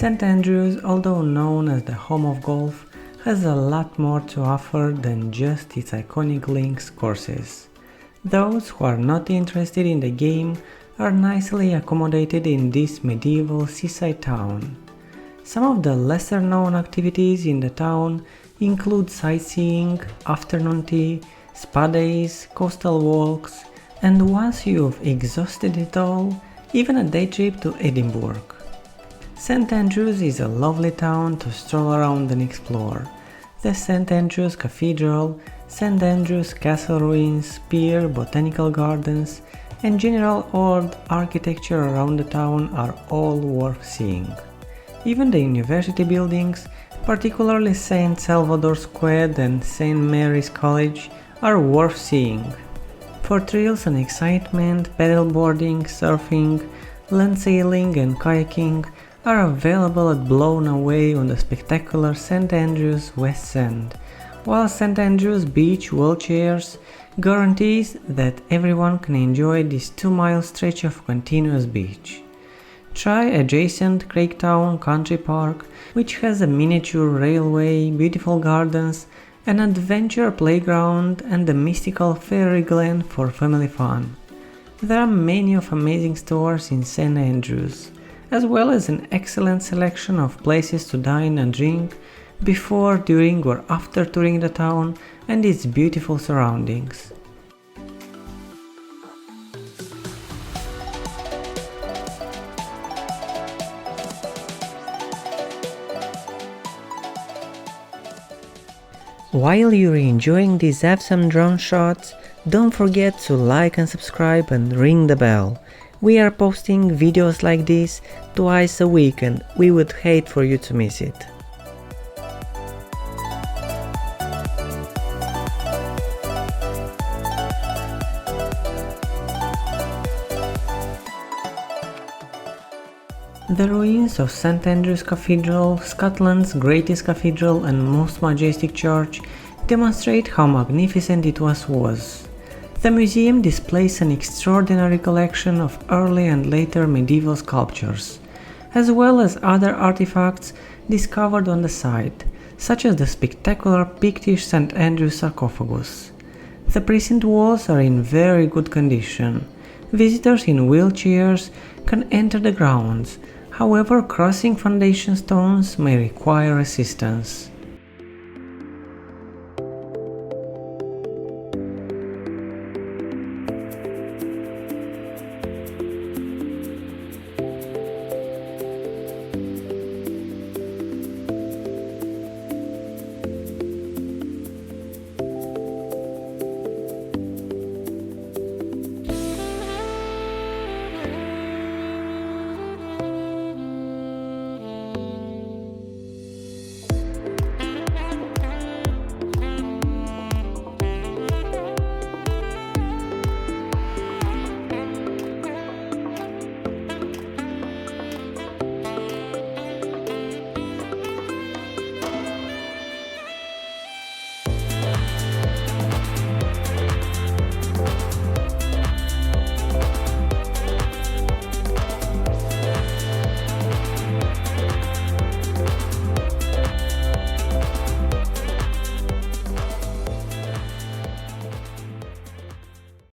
St Andrews, although known as the home of golf, has a lot more to offer than just its iconic links courses. Those who are not interested in the game are nicely accommodated in this medieval seaside town. Some of the lesser known activities in the town include sightseeing, afternoon tea, spa days, coastal walks, and once you've exhausted it all, even a day trip to Edinburgh. St Andrews is a lovely town to stroll around and explore. The St Andrews Cathedral, St Andrews Castle ruins, pier, botanical gardens, and general old architecture around the town are all worth seeing. Even the university buildings, particularly St Salvator Square and St Mary's College, are worth seeing. For thrills and excitement, paddleboarding, surfing, land sailing and kayaking are available at Blown Away on the spectacular St Andrews West End, while St Andrews Beach wheelchairs guarantees that everyone can enjoy this 2-mile stretch of continuous beach. Try adjacent Craigtown Country Park, which has a miniature railway, beautiful gardens, an adventure playground and a mystical fairy glen for family fun. There are many amazing stores in St Andrews, as well as an excellent selection of places to dine and drink before, during or after touring the town and its beautiful surroundings. While you're enjoying these awesome drone shots, don't forget to like and subscribe and ring the bell. We are posting videos like this twice a week and we would hate for you to miss it. The ruins of St Andrews Cathedral, Scotland's greatest cathedral and most majestic church, demonstrate how magnificent it was. The museum displays an extraordinary collection of early and later medieval sculptures, as well as other artifacts discovered on the site, such as the spectacular Pictish St Andrews sarcophagus. The precinct walls are in very good condition. Visitors in wheelchairs can enter the grounds. However, crossing foundation stones may require assistance.